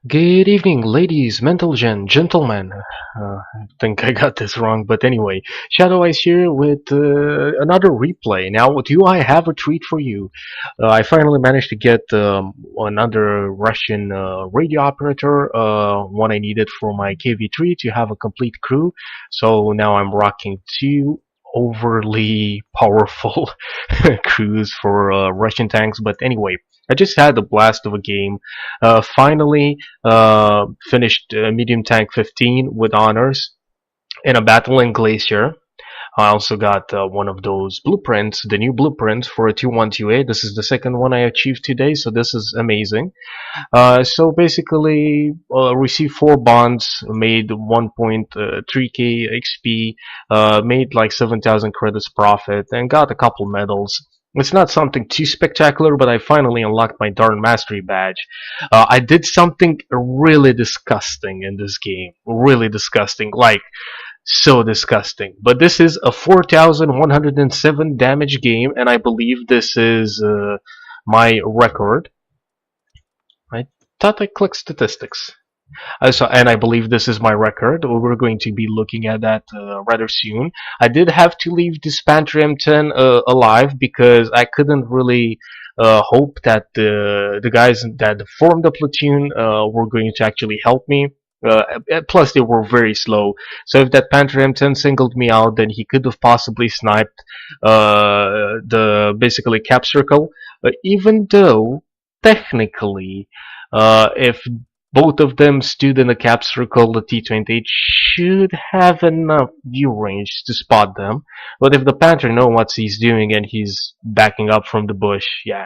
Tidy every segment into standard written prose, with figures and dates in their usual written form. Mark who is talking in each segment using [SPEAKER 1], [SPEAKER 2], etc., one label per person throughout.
[SPEAKER 1] Good evening, ladies, gentlemen. I think I got this wrong, but anyway, Shadow Eyes here with another replay. Now, do I have a treat for you? I finally managed to get another Russian radio operator, one I needed for my KV3 to have a complete crew. So now I'm rocking two overly powerful crews for Russian tanks. But anyway, I just had a blast of a game. Finally finished medium tank 15 with honors in a battle in Glacier. I also got one of those blueprints, the new blueprints for a 212A. This is the second one I achieved today, so this is amazing. So basically, received 4 bonds, made 1.3k XP, made like 7,000 credits profit, and got a couple medals. It's not something too spectacular, but I finally unlocked my darn mastery badge. I did something really disgusting in this game. Really disgusting. Like, so disgusting. But this is a 4,107 damage game, and I believe this is my record. I thought I clicked statistics. And I believe this is my record. We're going to be looking at that rather soon. I did have to leave this Panther M10 alive because I couldn't really hope that the guys that formed the platoon were going to actually help me. Plus, they were very slow. So if that Panther M10 singled me out, then he could have possibly sniped the basically cap circle. Even though technically, if both of them stood in a cap circle, the T28 should have enough view range to spot them. But if the Panther knows what he's doing and he's backing up from the bush, yeah.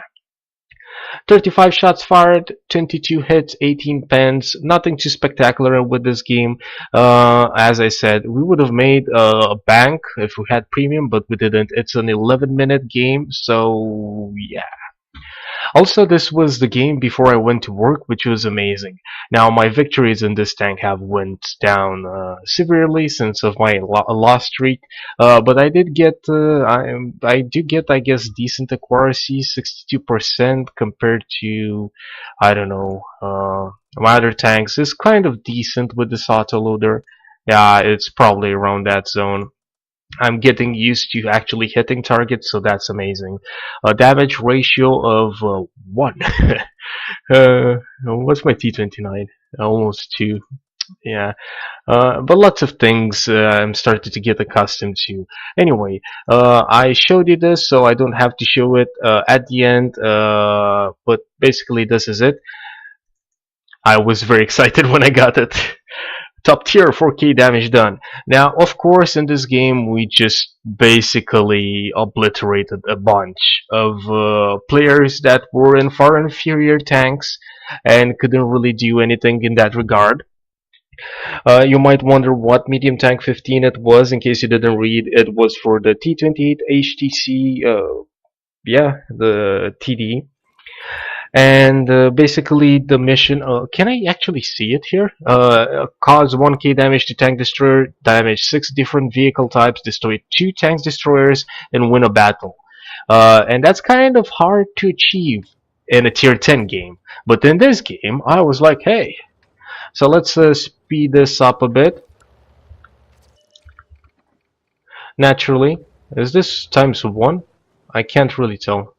[SPEAKER 1] 35 shots fired, 22 hits, 18 pens. Nothing too spectacular with this game. As I said, we would have made a bank if we had premium, but we didn't. It's an 11-minute game, so yeah. Also, this was the game before I went to work, which was amazing. Now, my victories in this tank have went down severely since of my loss streak, but I did get, I do get, I guess, decent accuracy, 62% compared to, I don't know, my other tanks is kind of decent with this autoloader. Yeah, it's probably around that zone. I'm getting used to actually hitting targets, so that's amazing. A damage ratio of 1. What's my T69? Almost 2. Yeah, but lots of things I'm starting to get accustomed to. Anyway, I showed you this, so I don't have to show it at the end, but basically this is it. I was very excited when I got it. Top tier 4k damage done. Now, of course, in this game, we just basically obliterated a bunch of players that were in far inferior tanks and couldn't really do anything in that regard. You might wonder what medium tank 15 it was. In case you didn't read, it was for the T28 HTC, yeah, the TD. And basically the mission, can I actually see it here? Cause 1k damage to tank destroyer, damage 6 different vehicle types, destroy 2 tank destroyers, and win a battle. And that's kind of hard to achieve in a tier 10 game. But in this game, I was like, hey. So let's speed this up a bit. Naturally. Is this times 1? I can't really tell.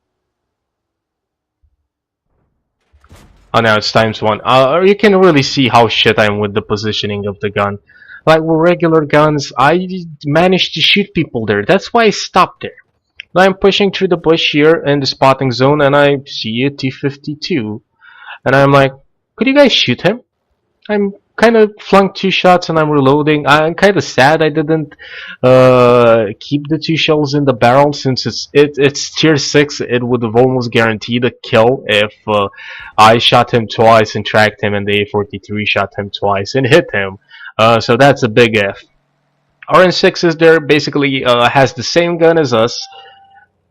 [SPEAKER 1] Oh, now it's times 1. You can really see how shit I am with the positioning of the gun. Like with regular guns, I managed to shoot people there. That's why I stopped there. Now I'm pushing through the bush here in the spotting zone, and I see a T-52. And I'm like, could you guys shoot him? I'm kind of flunked 2 shots and I'm reloading. I'm kind of sad I didn't keep the 2 shells in the barrel, since it's tier 6. It would have almost guaranteed a kill if I shot him twice and tracked him, and the A43 shot him twice and hit him. So that's a big F. RN6 is there, basically has the same gun as us.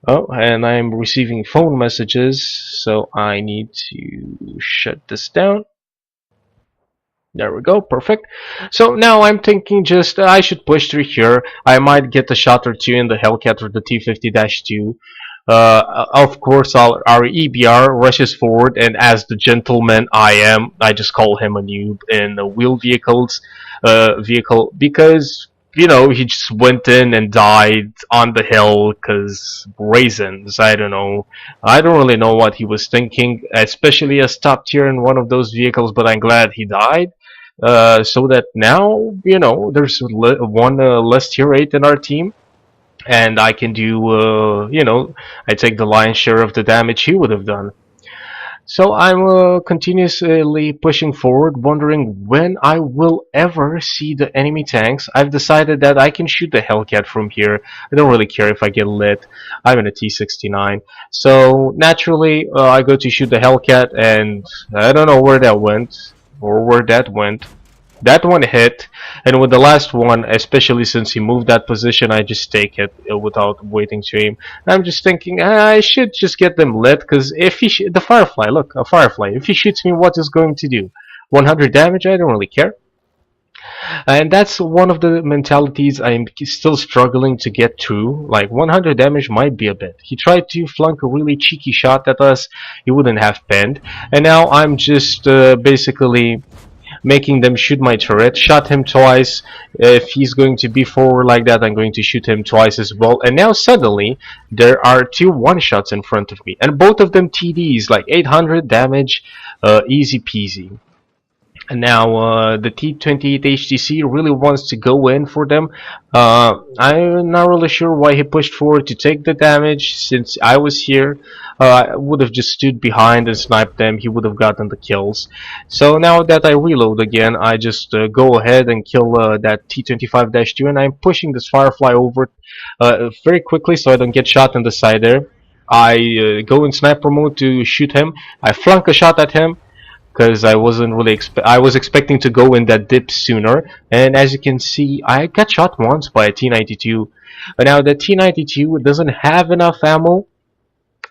[SPEAKER 1] Oh, and I'm receiving phone messages, so I need to shut this down. There we go, perfect. So now I'm thinking just I should push through here. I might get a shot or 2 in the Hellcat or the T50-2. Of course, our EBR rushes forward, and as the gentleman I am, I just call him a noob in the wheeled vehicle because he just went in and died on the hill because raisins. I don't know. I don't really know what he was thinking, especially as top tier in one of those vehicles. But I'm glad he died. So that now there's one less tier 8 in our team, and I can do, I take the lion's share of the damage he would have done. So I'm continuously pushing forward, wondering when I will ever see the enemy tanks. I've decided that I can shoot the Hellcat from here. I don't really care if I get lit. I'm in a T69. So naturally, I go to shoot the Hellcat, and I don't know where that went, or where that went. That one hit, and with the last one, especially since he moved that position, I just take it without waiting to aim. I'm just thinking, I should just get them lit, because if he the Firefly, look, a Firefly, if he shoots me, what is going to do? 100 damage? I don't really care. And that's one of the mentalities I'm still struggling to get through. Like, 100 damage might be a bit. He tried to flunk a really cheeky shot at us, he wouldn't have pinned, and now I'm just basically making them shoot my turret. Shot him twice. If he's going to be forward like that, I'm going to shoot him twice as well. And now suddenly there are two one-shots in front of me, and both of them TDs, like 800 damage, easy peasy. And now the T28 HTC really wants to go in for them. I'm not really sure why he pushed forward to take the damage. Since I was here, I would have just stood behind and sniped them. He would have gotten the kills. So now that I reload again, I just go ahead and kill that T25-2, and I'm pushing this Firefly over very quickly so I don't get shot in the side there. I go in sniper mode to shoot him. I flunk a shot at him, because I wasn't really I was expecting to go in that dip sooner, and as you can see, I got shot once by a T92. But now the T92 doesn't have enough ammo,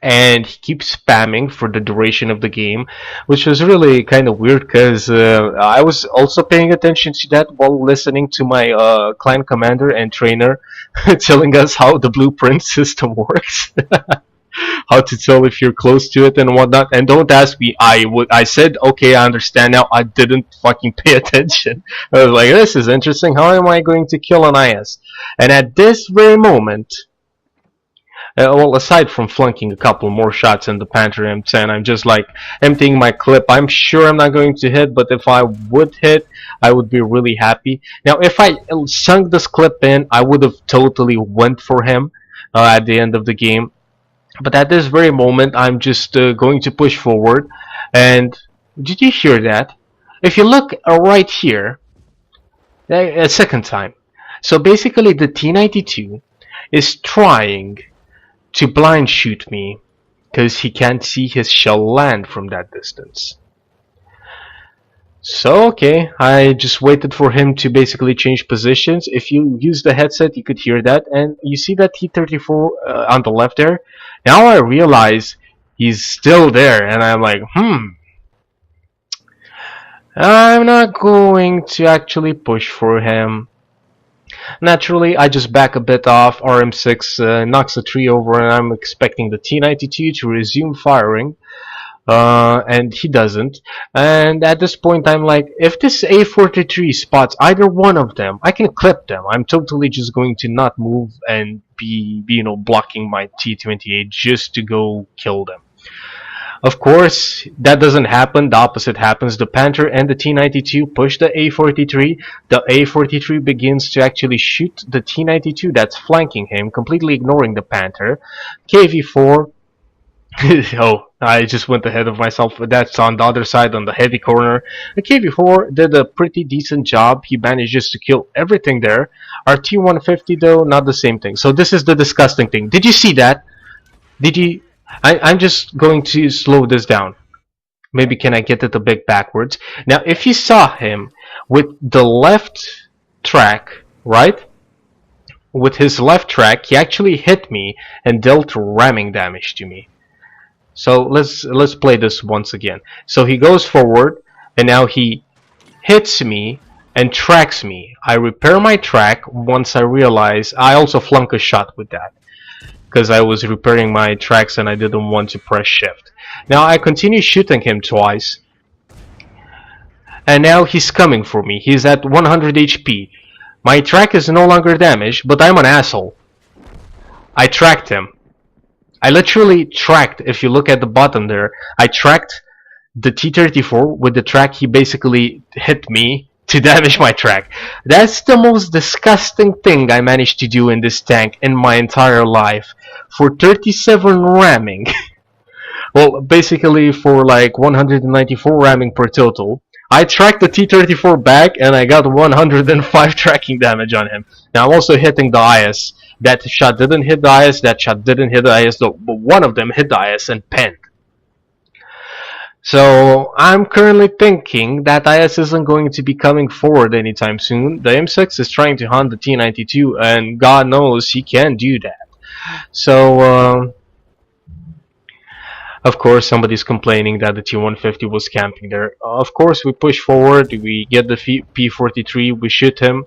[SPEAKER 1] and he keeps spamming for the duration of the game, which was really kind of weird, because I was also paying attention to that while listening to my clan commander and trainer telling us how the blueprint system works. How to tell if you're close to it and whatnot. And don't ask me, I said okay, I understand now. I didn't fucking pay attention. I was like, this is interesting, how am I going to kill an IS? And at this very moment, well, aside from flunking a couple more shots in the Panther M10, I'm just like emptying my clip. I'm sure I'm not going to hit, but if I would hit, I would be really happy. Now if I sunk this clip in, I would have totally went for him at the end of the game. But at this very moment, I'm just going to push forward. And did you hear that? If you look right here, a second time. So basically the T92 is trying to blind shoot me because he can't see his shell land from that distance. So okay, I just waited for him to basically change positions. If you use the headset, you could hear that, and you see that T34 on the left there. Now I realize he's still there, and I'm like, I'm not going to actually push for him. Naturally, I just back a bit off. RM6 knocks the tree over, and I'm expecting the T92 to resume firing. And he doesn't. And at this point, I'm like, if this A43 spots either one of them, I can clip them. I'm totally just going to not move and be blocking my T28 just to go kill them. Of course, that doesn't happen. The opposite happens. The Panther and the T92 push the A43. The A43 begins to actually shoot the T92 that's flanking him, completely ignoring the Panther. KV4. Oh, I just went ahead of myself. That's on the other side, on the heavy corner. The KV4 did a pretty decent job. He manages to kill everything there. Our T150 though, not the same thing. So this is the disgusting thing. Did you see that? Did you? I'm just going to slow this down. Maybe can I get it a bit backwards? Now, if you saw him with the left track, right? With his left track, he actually hit me and dealt ramming damage to me. So let's play this once again. So he goes forward, and now he hits me and tracks me. I repair my track once I realize I also flunk a shot with that. because I was repairing my tracks and I didn't want to press shift. Now I continue shooting him twice, and now he's coming for me. He's at 100 HP. My track is no longer damaged, but I'm an asshole. I tracked him. I literally tracked, if you look at the bottom there, I tracked the T-34 with the track he basically hit me to damage my track. That's the most disgusting thing I managed to do in this tank in my entire life. For 37 ramming. Well, basically for like 194 ramming per total. I tracked the T-34 back and I got 105 tracking damage on him. Now I'm also hitting the IS. That shot didn't hit the IS, that shot didn't hit the IS, though, but one of them hit the IS and pinned. So I'm currently thinking that IS isn't going to be coming forward anytime soon. The M6 is trying to hunt the T92 and God knows he can do that. So of course somebody's complaining that the T150 was camping there. Of course we push forward, we get the P43, we shoot him,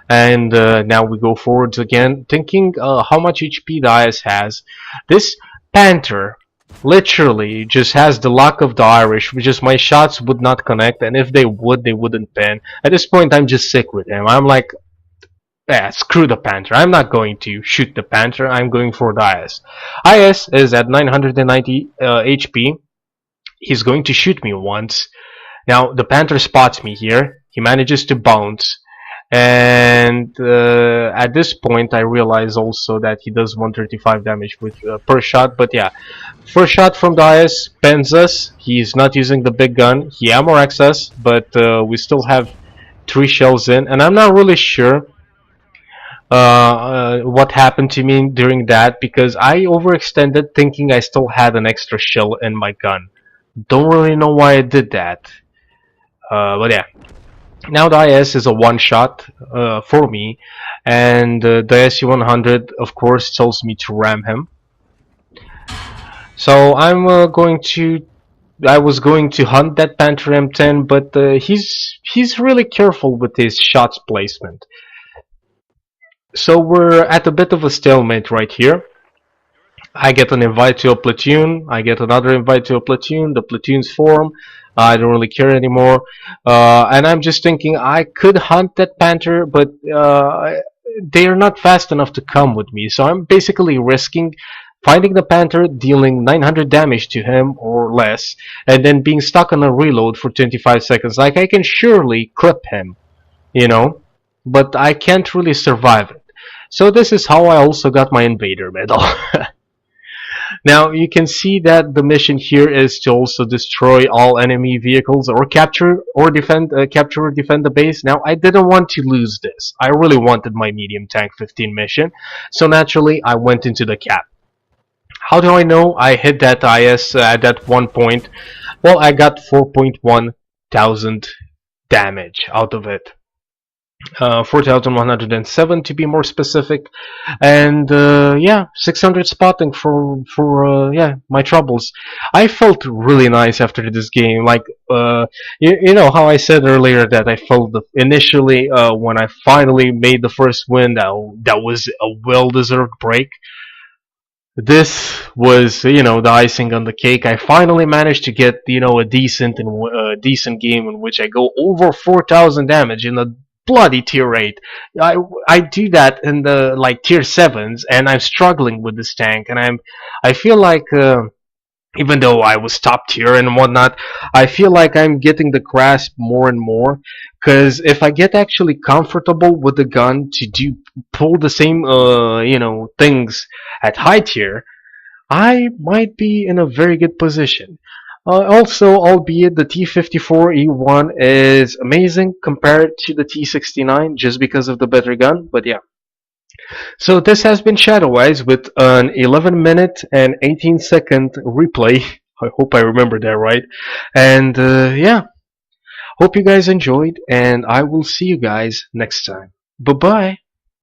[SPEAKER 1] and now we go forwards again, thinking how much HP the IS has. This Panther literally just has the luck of the Irish, which is my shots would not connect, and if they would, they wouldn't pin. At this point I'm just sick with him. I'm like, yeah, screw the Panther. I'm not going to shoot the Panther, I'm going for the IS. IS is at 990 HP. He's going to shoot me once. Now the Panther spots me here. He manages to bounce. And at this point I realize also that he does 135 damage with per shot. But yeah, first shot from the IS pens us. He's not using the big gun. He ammo wrecks us, but we still have 3 shells in, and I'm not really sure what happened to me during that, because I overextended thinking I still had an extra shell in my gun. Don't really know why I did that, but yeah. Now the IS is a one shot for me, and the SU-100 of course tells me to ram him. So I was going to hunt that Panther M10, but he's really careful with his shots placement. So we're at a bit of a stalemate right here. I get an invite to a platoon, I get another invite to a platoon, the platoons form, I don't really care anymore, and I'm just thinking I could hunt that Panther, but they are not fast enough to come with me, so I'm basically risking finding the Panther, dealing 900 damage to him or less, and then being stuck on a reload for 25 seconds. Like, I can surely clip him, you know, but I can't really survive it. So this is how I also got my Invader medal. Now you can see that the mission here is to also destroy all enemy vehicles or capture or defend the base. Now I didn't want to lose this. I really wanted my medium tank 15 mission, so naturally I went into the cap. How do I know I hit that IS at that one point? Well, I got 4.1 thousand damage out of it. 4,107 to be more specific, and yeah, 600 spotting for yeah, my troubles. I felt really nice after this game. Like you know how I said earlier that I felt initially when I finally made the first win that was a well-deserved break. This was, you know, the icing on the cake. I finally managed to get, you know, a decent game in which I go over 4,000 damage in a bloody tier 8. I do that in the like tier 7s, and I'm struggling with this tank, and I feel like even though I was top tier and whatnot, I feel like I'm getting the grasp more and more, because if I get actually comfortable with the gun to pull the same you know, things at high tier, I might be in a very good position. Also, albeit the T54E1 is amazing compared to the T69 just because of the better gun, but yeah. So this has been Shadoweyes with an 11-minute and 18-second replay. I hope I remember that right. And yeah, hope you guys enjoyed, and I will see you guys next time. Bye-bye.